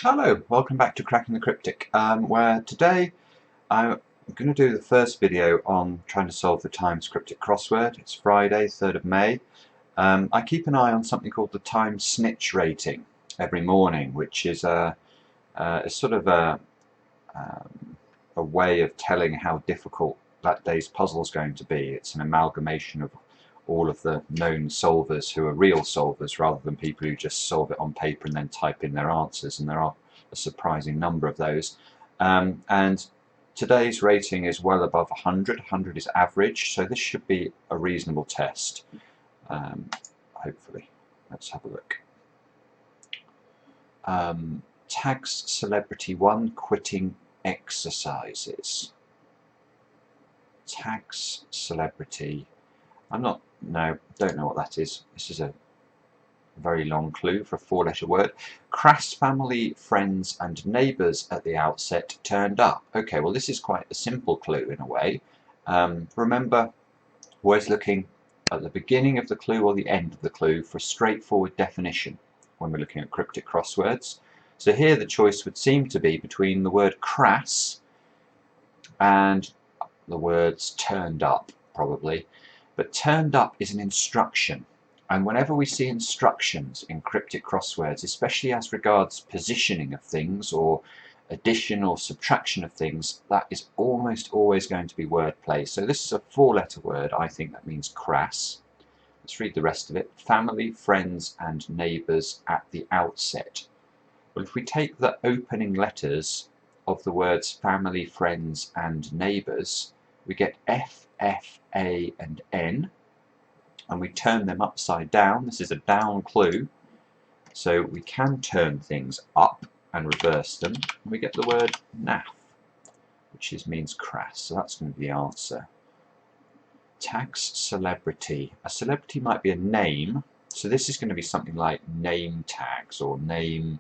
Hello, welcome back to Cracking the Cryptic, where today I'm going to do the first video on trying to solve the Times Cryptic crossword. It's Friday, 3rd of May. I keep an eye on something called the Times Snitch rating every morning, which is a sort of a way of telling how difficult that day's puzzle is going to be. It's an amalgamation of all of the known solvers who are real solvers rather than people who just solve it on paper and then type in their answers, and there are a surprising number of those. And today's rating is well above 100. 100 is average, so this should be a reasonable test, hopefully. Let's have a look. Tags Celebrity 1 quitting exercises. Tags Celebrity. Don't know what that is. This is a very long clue for a 4-letter word. Crass family, friends and neighbours at the outset turned up. Okay, well this is quite a simple clue in a way. Remember, always looking at the beginning of the clue or the end of the clue for a straightforward definition when we're looking at cryptic crosswords. So here the choice would seem to be between the word crass and the words turned up, probably. But turned up is an instruction, and whenever we see instructions in cryptic crosswords, especially as regards positioning of things or addition or subtraction of things, that is almost always going to be wordplay. So this is a 4-letter word. I think that means crass. Let's read the rest of it. Family, friends and neighbours at the outset. Well, if we take the opening letters of the words family, friends and neighbours, we get F, F, A and N, and we turn them upside down. This is a down clue, so we can turn things up and reverse them, and we get the word naff, which means crass. So that's going to be the answer. Tags Celebrity. A celebrity might be a name, so this is going to be something like name tags or name.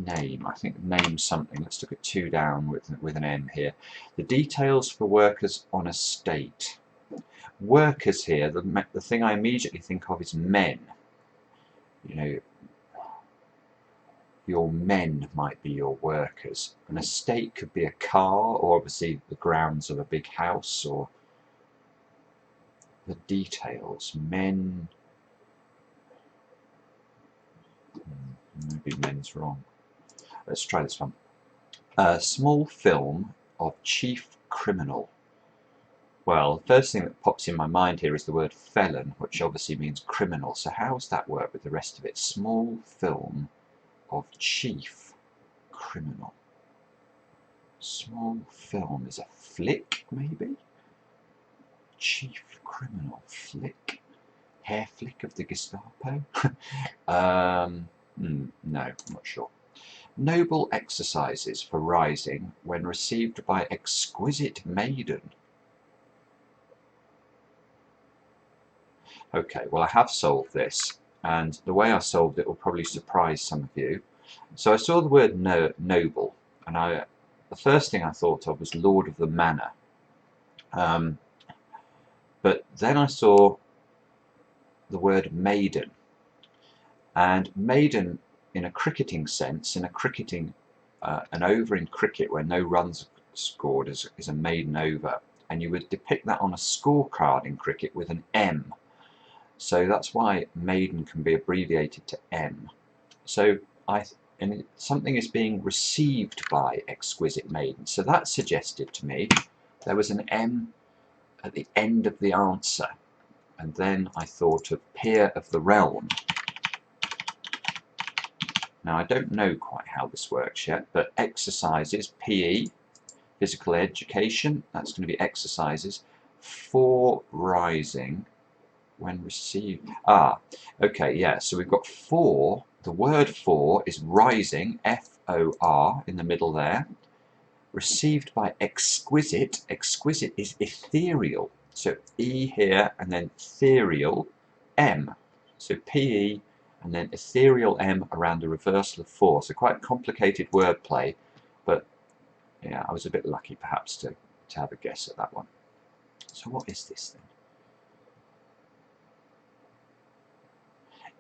I think name something. Let's look at 2 down with an M here. The details for workers on estate. Workers here, the thing I immediately think of is men. You know, your men might be your workers. An estate could be a car, or obviously the grounds of a big house, or the details. Men. Maybe men's wrong. Let's try this one. A small film of chief criminal. Well, the first thing that pops in my mind here is the word felon, which obviously means criminal. So how does that work with the rest of it? Small film of chief criminal. Small film is a flick, maybe? Chief criminal flick. Hair flick of the Gestapo? No, I'm not sure. Noble exercises for rising when received by exquisite maiden. Okay, well I have solved this, and the way I solved it will probably surprise some of you. So I saw the word noble, and the first thing I thought of was Lord of the Manor. But then I saw the word maiden, and maiden in a cricketing sense, an over in cricket where no runs are scored is a maiden over, and you would depict that on a scorecard in cricket with an M. So that's why maiden can be abbreviated to M. So something is being received by exquisite maiden. So that suggested to me there was an M at the end of the answer, and then I thought of peer of the realm. Now I don't know quite how this works yet, but exercises, PE, physical education, that's going to be exercises, for rising when received. Okay, yeah, so we've got for, the word for is rising, F-O-R, in the middle there. Received by exquisite, exquisite is ethereal, so E here and then ethereal, M. So PE and then ethereal M around the reversal of 4. So quite complicated wordplay, but yeah, I was a bit lucky perhaps to have a guess at that one. So what is this then?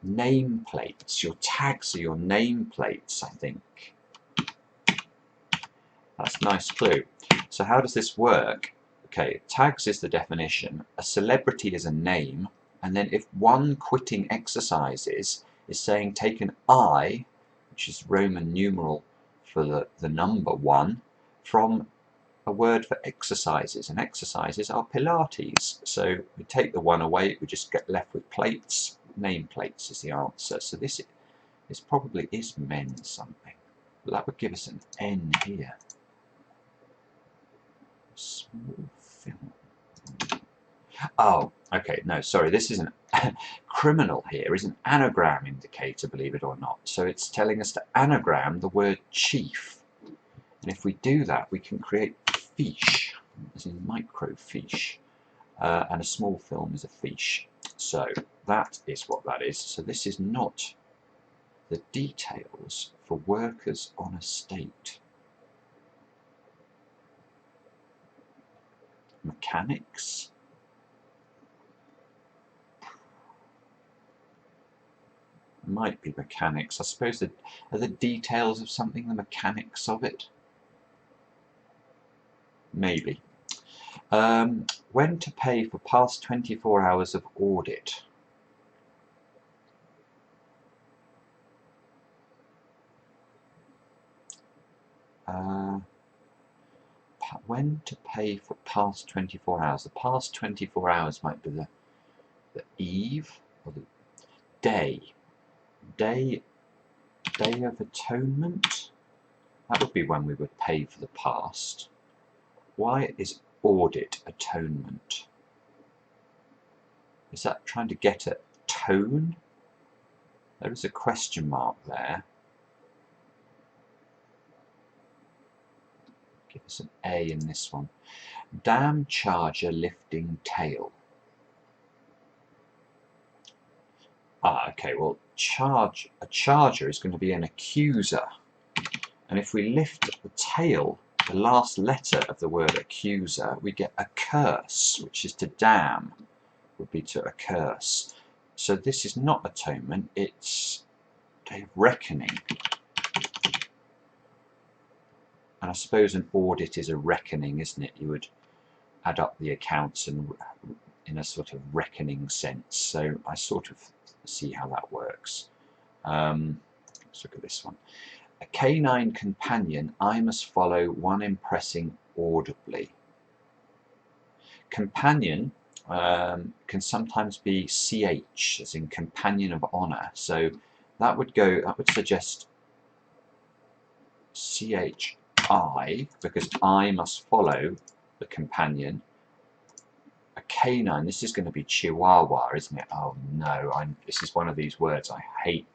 nameplates. Your tags are your nameplates, I think. That's a nice clue. So how does this work? Okay, tags is the definition. A celebrity is a name, and then if one quitting exercises is saying take an I, which is Roman numeral for the number 1, from a word for exercises, and exercises are Pilates. So we take the 1 away, we just get left with plates. Nameplates is the answer. So this probably is men something. Well, that would give us an N here. Small film. Oh, okay, no, sorry, this isn't criminal here is an anagram indicator, believe it or not. So it's telling us to anagram the word chief. And if we do that, we can create fiche, as in microfiche. And a small film is a fiche. So that is what that is. So this is not the details for workers on estate. Mechanics. Might be mechanics. I suppose that are the details of something the mechanics of it? Maybe. When to pay for past 24 hours of audit. When to pay for past 24 hours. The past 24 hours might be the eve or the day. Day of atonement. That would be when we would pay for the past. Why is audit atonement? Is that trying to get at tone? There is a question mark there. Give us an A in this one. Dam charger lifting tail. Okay, well, a charger is going to be an accuser. And if we lift the tail, the last letter of the word accuser, we get a curse, which is to damn, would be to a curse. So this is not atonement, it's a reckoning. And I suppose an audit is a reckoning, isn't it? You would add up the accounts and in a sort of reckoning sense. So I sort of see how that works. Let's look at this one. A canine companion I must follow, one impressing audibly. Companion can sometimes be CH, as in companion of honour. So that would suggest CHI, because I must follow the companion. A canine, this is going to be Chihuahua, isn't it? Oh no, this is one of these words I hate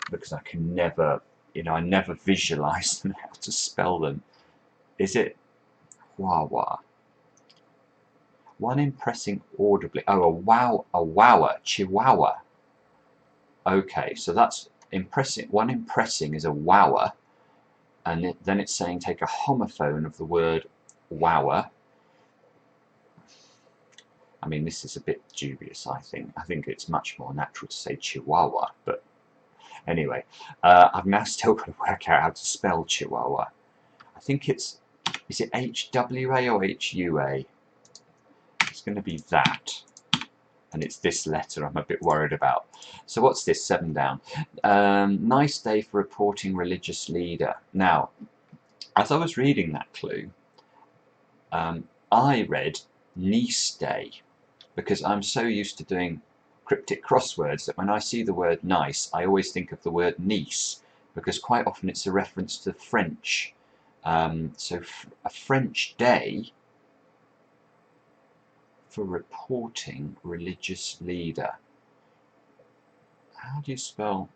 because I can never, I never visualise them, how to spell them. Is it Chihuahua? One impressing audibly. Oh, a wower, Chihuahua. Okay, so that's impressing. One impressing is a wower, and then it's saying take a homophone of the word wower. I mean, this is a bit dubious, I think. I think it's much more natural to say Chihuahua, but anyway, I've now still got to work out how to spell Chihuahua. I think is it HWA or HUA? It's going to be that. And it's this letter I'm a bit worried about. So what's this? 7 down. Nice day for reporting religious leader. Now, as I was reading that clue, I read niece day, because I'm so used to doing cryptic crosswords that when I see the word nice, I always think of the word niece, because quite often it's a reference to French. So a French day for reporting religious leader. How do you spell?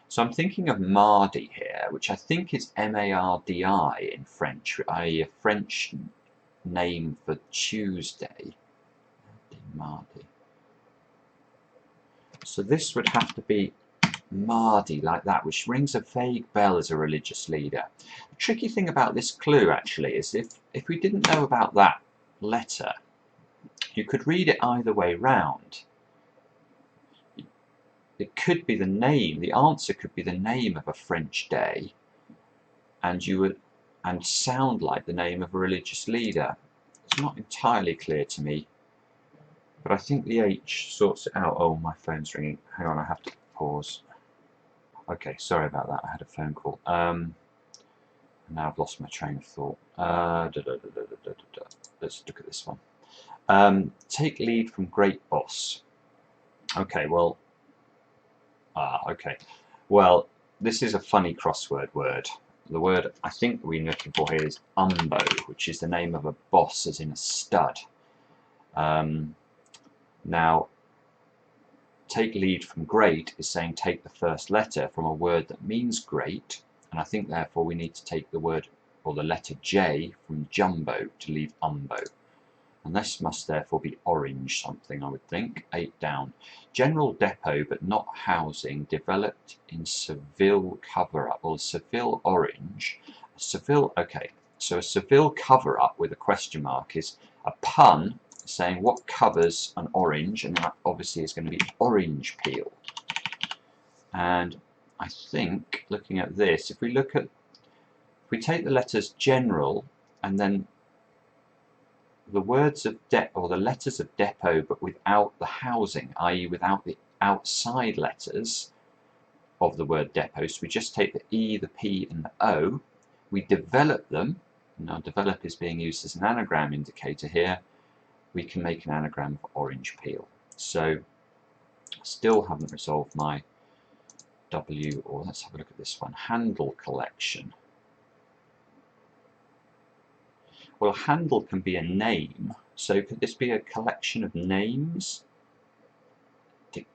So I'm thinking of mardi here, which I think is M-A-R-D-I in French, i.e. a French name for Tuesday. Mardi. So this would have to be mardi, like that, which rings a vague bell as a religious leader. The tricky thing about this clue actually is if we didn't know about that letter, you could read it either way round. it could be the name, the answer could be the name of a French day, and sound like the name of a religious leader. It's not entirely clear to me, but I think the H sorts it out. Oh, my phone's ringing. Hang on, I have to pause. Okay, sorry about that. I had a phone call. Now I've lost my train of thought. Let's look at this one. Take lead from great boss. Okay, well, okay. Well, this is a funny crossword word. The word I think we're looking for here is umbo, which is the name of a boss, as in a stud. Now, take lead from great is saying take the first letter from a word that means great, and I think therefore we need to take the word or the letter J from jumbo to leave umbo. And this must therefore be orange something, I would think. 8 down. General depot but not housing, developed in Seville cover-up, or Seville orange. Seville, okay, so a Seville cover-up with a question mark is a pun saying what covers an orange, and that obviously is going to be orange peel. And I think, looking at this, if we take the letters general and then the words of the letters of depot but without the housing, i.e. without the outside letters of the word depot, so we just take the E, the P and the O, we develop them. Now develop is being used as an anagram indicator here. We can make an anagram of orange peel. So still haven't resolved my W, or let's have a look at this one, handle collection. Well, a handle can be a name, so could this be a collection of names? I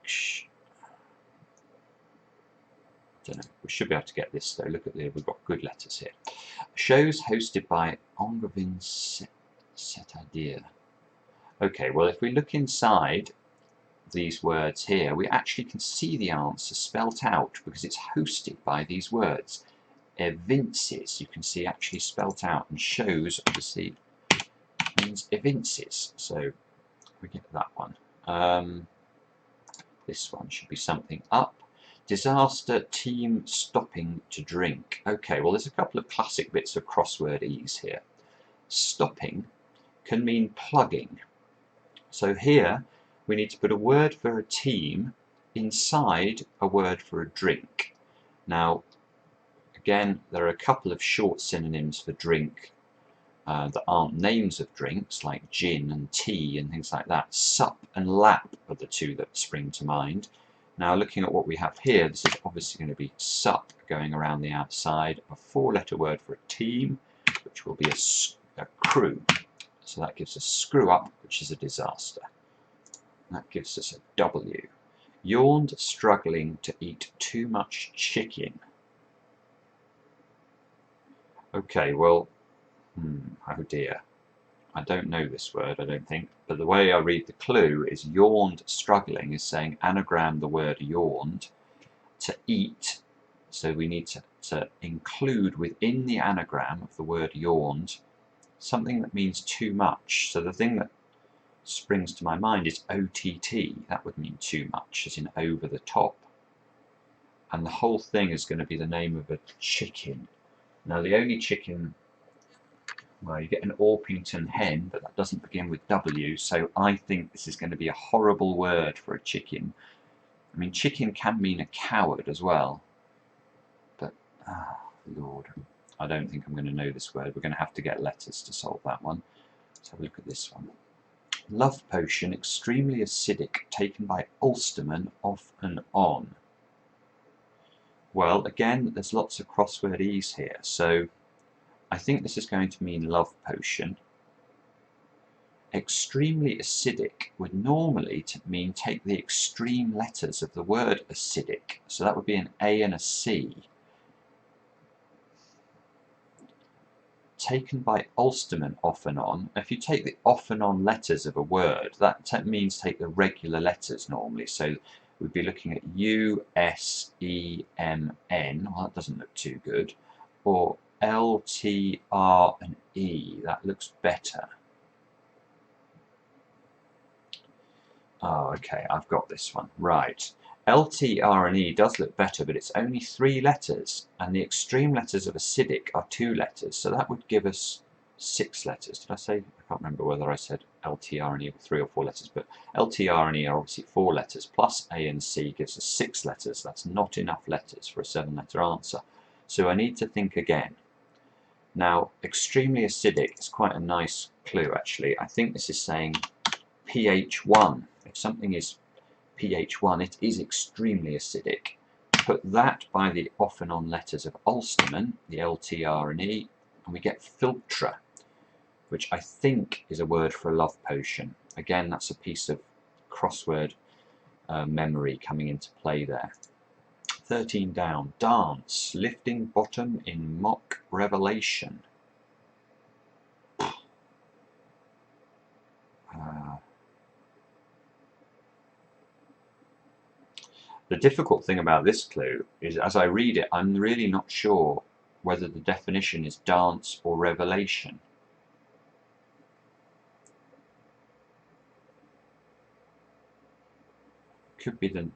don't know, we should be able to get this though. Look at we've got good letters here. Shows hosted by Angevin C'est-à-dire. Okay, well if we look inside these words here, we actually can see the answer spelt out because it's hosted by these words. Evinces, you can see actually spelt out, and shows obviously means evinces, so we get that one. This one should be something up. Disaster, team stopping to drink. Okay, well there's a couple of classic bits of crossword ease here. Stopping can mean plugging, so here we need to put a word for a team inside a word for a drink. Now again, there are a couple of short synonyms for drink that aren't names of drinks, like gin and tea and things like that. Sup and lap are the two that spring to mind. Now looking at what we have here, this is obviously going to be sup going around the outside, a 4-letter word for a team, which will be a crew. So that gives us screw up, which is a disaster. And that gives us a W. Yawned, struggling to eat too much chicken. Okay, well, oh dear. I don't know this word, I don't think, but the way I read the clue is yawned, struggling is saying anagram the word yawned to eat, so we need to include within the anagram of the word yawned something that means too much. So the thing that springs to my mind is OTT, that would mean too much, as in over the top, and the whole thing is going to be the name of a chicken. Now the only chicken, well, you get an Orpington hen, but that doesn't begin with W, so I think this is going to be a horrible word for a chicken. I mean, chicken can mean a coward as well, but, oh, Lord, I don't think I'm going to know this word. We're going to have to get letters to solve that one. Let's have a look at this one. Love potion, extremely acidic, taken by Ulsterman off and on. Well, again, there's lots of crossword ease here, so I think this is going to mean love potion. Extremely acidic would normally mean take the extreme letters of the word acidic, so that would be an A and a C. Taken by Ulsterman off and on. If you take the off and on letters of a word, that means take the regular letters normally, so we'd be looking at U, S, E, M, N. Well, that doesn't look too good. Or L, T, R and E. That looks better. Oh, okay, I've got this one. Right. L, T, R and E does look better, but it's only 3 letters, and the extreme letters of acidic are 2 letters, so that would give us 6 letters. Did I say? I can't remember whether I said L, T, R and E were 3 or 4 letters, but L, T, R and E are obviously 4 letters, plus A and C gives us 6 letters. That's not enough letters for a 7-letter answer. So I need to think again. Now, extremely acidic is quite a nice clue, actually. I think this is saying pH1. If something is pH1, it is extremely acidic. Put that by the off and on letters of Ulsterman, the L, T, R and E, and we get filtra, which I think is a word for a love potion. Again, that's a piece of crossword memory coming into play there. 13 down. Dance, lifting bottom in mock revelation. The difficult thing about this clue is, as I read it, I'm really not sure whether the definition is dance or revelation. Could be the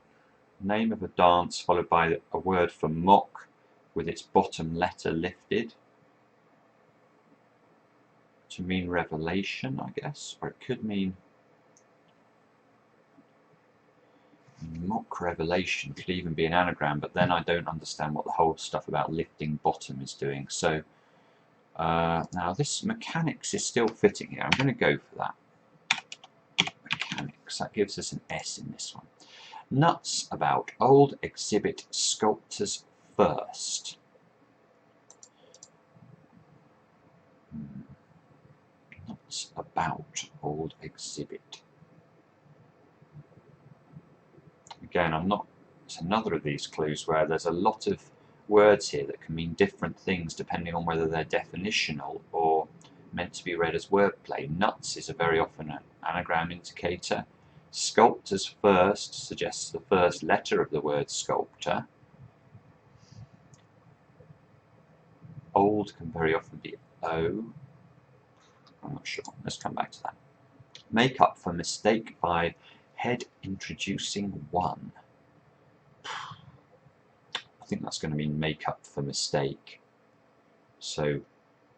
name of a dance followed by a word for mock with its bottom letter lifted to mean revelation, I guess, or it could mean mock revelation. Could even be an anagram, but then I don't understand what the whole stuff about lifting bottom is doing. So now this mechanics is still fitting here. I'm going to go for that. Mechanics, that gives us an S in this one. Nuts about old exhibit sculptors first. Nuts about old exhibit. Again, it's another of these clues where there's a lot of words here that can mean different things depending on whether they're definitional or meant to be read as wordplay. Nuts is a very often an anagram indicator. Sculptors first suggests the first letter of the word sculptor. Old can very often be O. I'm not sure. Let's come back to that. Make up for mistake by head introducing one. I think that's going to mean make up for mistake. So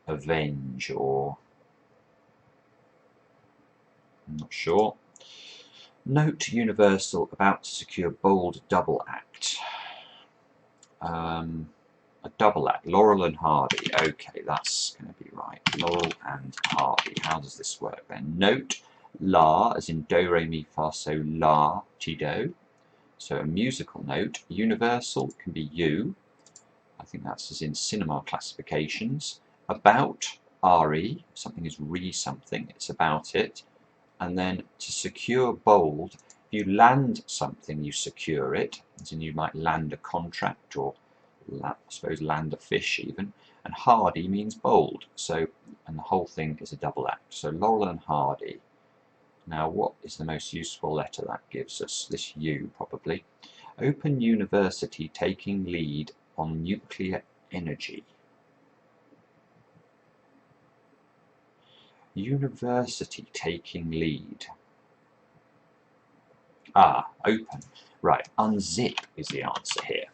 avenge, or I'm not sure. Note universal about to secure bold double act. A double act. Laurel and Hardy. Okay, that's going to be right. Laurel and Hardy. How does this work then? Note la, as in do, re, mi, fa, so, la, ti, do. So a musical note. Universal can be you. I think that's as in cinema classifications. About, re. Something is re something. It's about it. And then to secure bold, if you land something, you secure it. As in you might land a contract, or I suppose land a fish even. And Hardy means bold. So, and the whole thing is a double act. So Laurel and Hardy. Now, what is the most useful letter that gives us? This U, probably. Open University taking lead on nuclear energy. University taking lead. Open. Right, unzip is the answer here.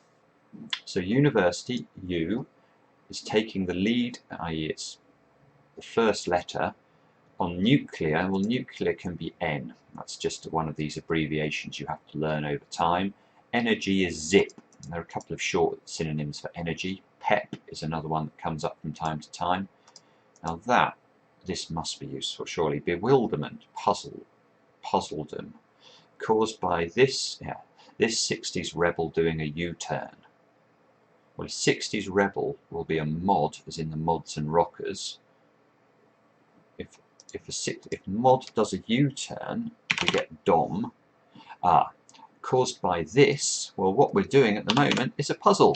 So university, U, is taking the lead, i.e. it's the first letter, on nuclear. Well, nuclear can be N. That's just one of these abbreviations you have to learn over time. Energy is zip. There are a couple of short synonyms for energy. Pep is another one that comes up from time to time. Now this must be useful, surely. Bewilderment, puzzledom, caused by this 60s rebel doing a U-turn. Well, a 60s rebel will be a mod, as in the mods and rockers. If mod does a U-turn, we get dom. Caused by this, well, what we're doing at the moment is a puzzle.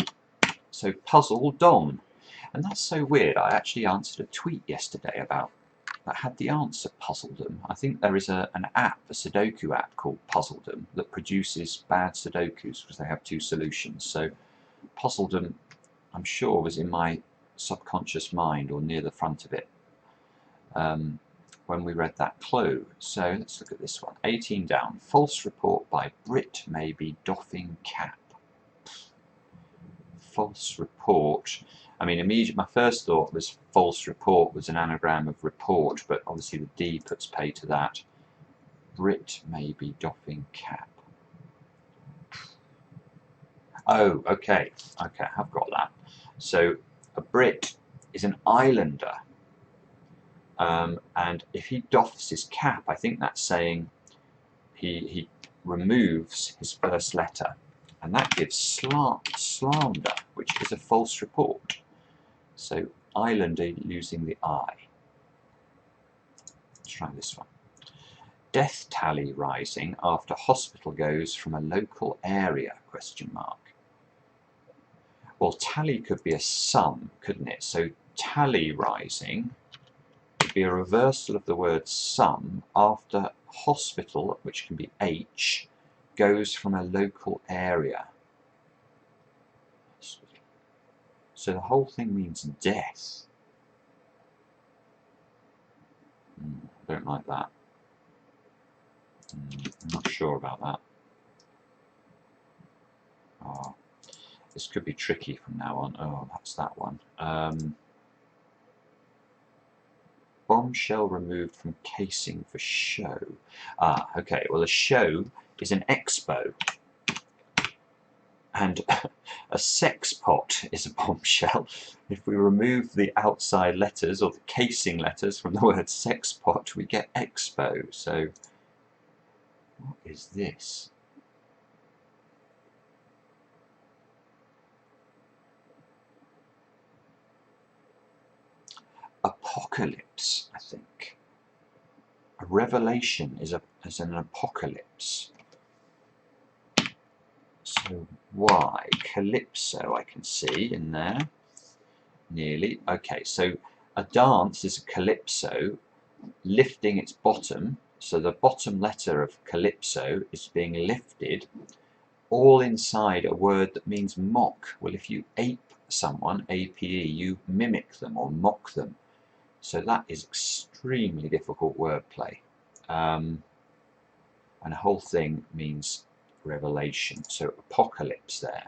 So puzzle dom. And that's so weird. I actually answered a tweet yesterday about that had the answer puzzledom. I think there is an app, a Sudoku app called Puzzledom, that produces bad Sudokus because they have 2 solutions. So puzzledom, I'm sure, was in my subconscious mind or near the front of it when when we read that clue. So let's look at this one. 18 down. False report by Brit maybe doffing cap. False report. I mean, immediately my first thought was false report was an anagram of report, but obviously the D puts pay to that. Brit maybe doffing cap. Oh, okay. Okay, I've got that. So a Brit is an islander. And if he doffs his cap, I think that's saying he removes his first letter. And that gives slander, which is a false report. So islander losing the I. Let's try this one. Death tally rising after hospital goes from a local area, question mark. Well, tally could be a sum, couldn't it? So tally rising would be a reversal of the word sum after hospital, which can be H, goes from a local area. So the whole thing means death. I don't like that. I'm not sure about that. Oh, this could be tricky from now on. Oh, that's that one. Bombshell removed from casing for show. Ah, okay. Well, a show is an expo. And a sex pot is a bombshell. If we remove the outside letters or the casing letters from the word sex pot, we get expo. So, what is this? Apocalypse, I think. A revelation is an apocalypse. So why? Calypso I can see in there. Nearly. Okay, so a dance is a calypso lifting its bottom. So the bottom letter of calypso is being lifted all inside a word that means mock. Well, if you ape someone, APE, you mimic them or mock them. So that is extremely difficult wordplay. And the whole thing means revelation. So apocalypse there.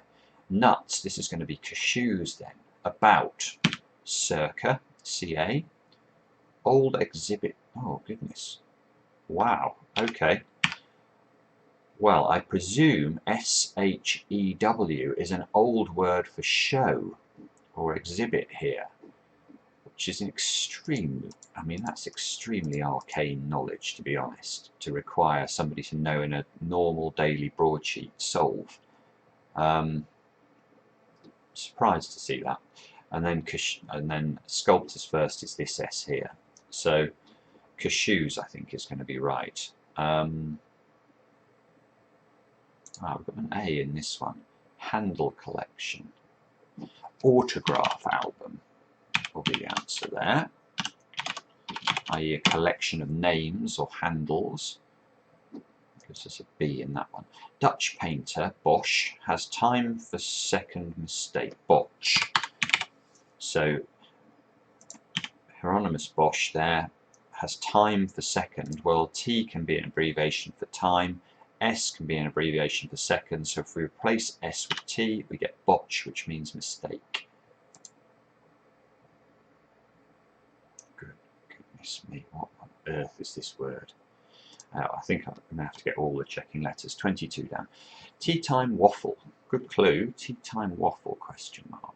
Nuts, this is going to be cashews then. About, circa, CA. Old exhibit, oh goodness. Wow, okay. Well, I presume SHEW is an old word for show or exhibit here, which is an extreme, I mean, that's extremely arcane knowledge, to be honest, to require somebody to know in a normal daily broadsheet solve. Surprised to see that. And then sculptors first is this S here. So cashews, I think, is going to be right. We've got an A in this one. Handle collection. Autograph album will be the answer there, i.e. a collection of names or handles. Gives us a B in that one. Dutch painter, Bosch, has time for second mistake. Botch. So Hieronymus Bosch there has time for second. Well, T can be an abbreviation for time. S can be an abbreviation for second. So if we replace S with T, we get botch, which means mistake. Goodness me, what on earth is this word? I think I'm going to have to get all the checking letters. 22 down. Tea time waffle. Good clue. Tea time waffle, question mark.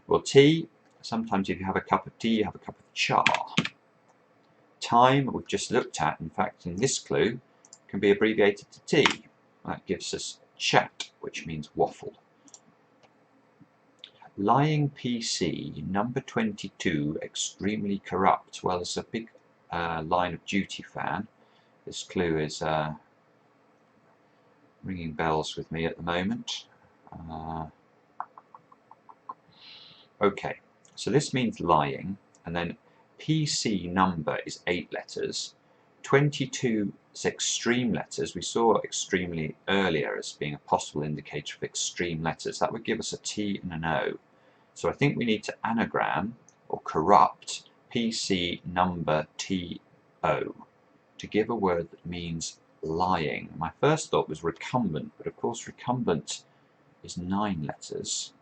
Well, tea, sometimes if you have a cup of tea, you have a cup of cha. Time, we've just looked at, in fact, in this clue, can be abbreviated to T. That gives us chat, which means waffle. Lying PC, number 22, extremely corrupt. Well, it's a big Line of Duty fan. This clue is ringing bells with me at the moment. Okay, so this means lying, and then PC number is 8 letters. 22 is extreme letters. We saw extremely earlier as being a possible indicator of extreme letters. That would give us a T and an O. So I think we need to anagram or corrupt PC number T O, to give a word that means lying. My first thought was recumbent, but of course recumbent is 9 letters.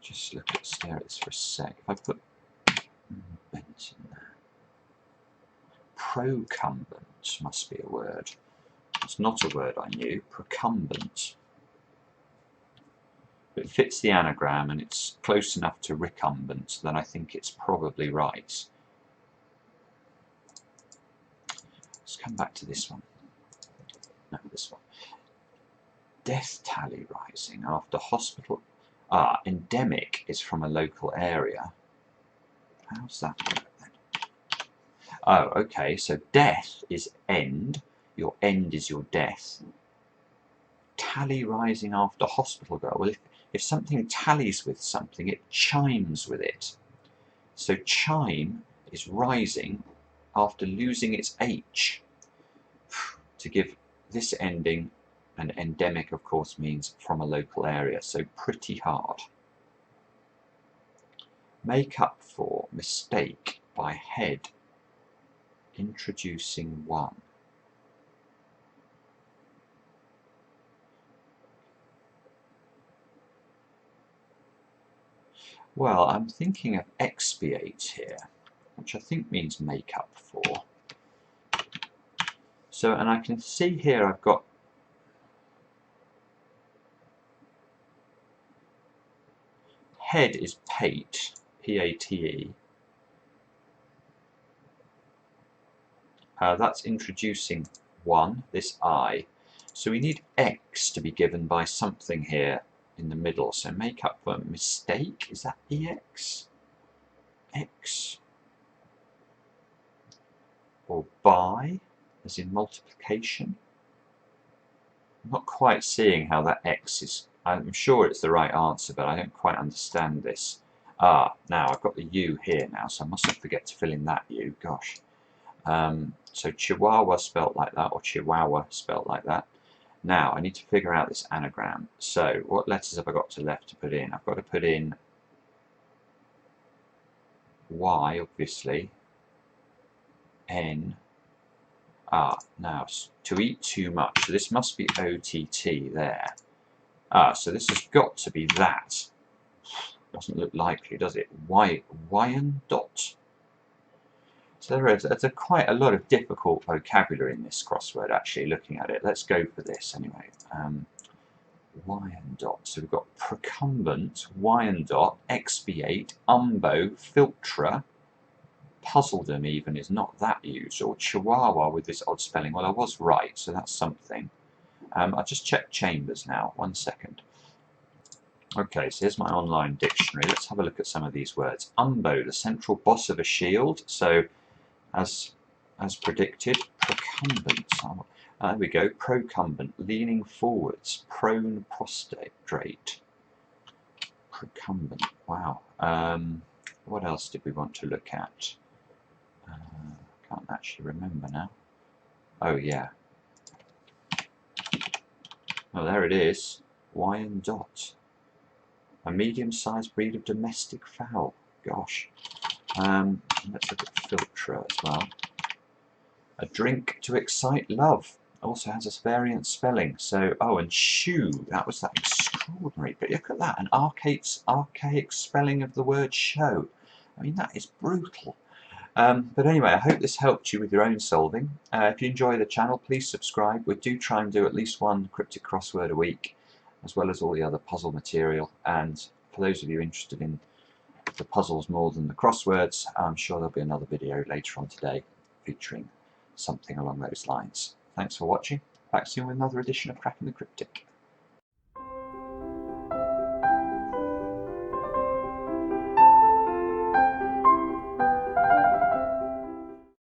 Just stare at this for a sec. If I put bent in there. Procumbent must be a word. It's not a word I knew. Procumbent. It fits the anagram and it's close enough to recumbent, then I think it's probably right. Let's come back to this one. No, this one. Death tally rising after hospital. Endemic is from a local area. How's that work then? Oh, okay, so death is end. Your end is your death. Tally rising after hospital girl. Well, if something tallies with something, it chimes with it. So chime is rising after losing its H. To give this ending, an endemic, of course, means from a local area, so pretty hard. Make up for mistake by head, introducing one. Well, I'm thinking of expiate here, which I think means make up for. So, and I can see here I've got head is pate, P-A-T-E. That's introducing one, this I. So we need X to be given by something here in the middle. So make up for mistake, is that EX? X. Or by, as in multiplication. I'm not quite seeing how that X is. I'm sure it's the right answer, but I don't quite understand this. Now I've got the U here now, so I mustn't forget to fill in that U. Gosh. So Chihuahua spelt like that, or Chihuahua spelt like that. Now I need to figure out this anagram. So what letters have I got to put in? I've got to put in Y, obviously. N. Now to eat too much. So this must be OTT there. So this has got to be that. Doesn't look likely, does it? Wyandotte. So there's quite a lot of difficult vocabulary in this crossword, actually, looking at it. Let's go for this anyway. Wyandotte. So we've got procumbent, Wyandotte, expiate, umbo, filtra, puzzledom even is not that used, or Chihuahua with this odd spelling. Well, I was right, so that's something. I'll just check Chambers now. 1 second. Okay, so here's my online dictionary. Let's have a look at some of these words. Umbo, the central boss of a shield. So, as predicted, procumbent. There we go. Procumbent, leaning forwards. Prone prostrate. Procumbent. Wow. What else did we want to look at? Can't actually remember now. Oh yeah. Oh, there it is. Wyandotte. A medium-sized breed of domestic fowl. Gosh. Let's look at filtra as well. A drink to excite love. Also has a variant spelling. So, and shoe. That was that extraordinary. But look at that. An archaic spelling of the word show. I mean, that is brutal. But anyway, I hope this helped you with your own solving. If you enjoy the channel, please subscribe. We do try and do at least one cryptic crossword a week, as well as all the other puzzle material. And for those of you interested in the puzzles more than the crosswords, I'm sure there'll be another video later on today featuring something along those lines. Thanks for watching. Back soon with another edition of Cracking the Cryptic.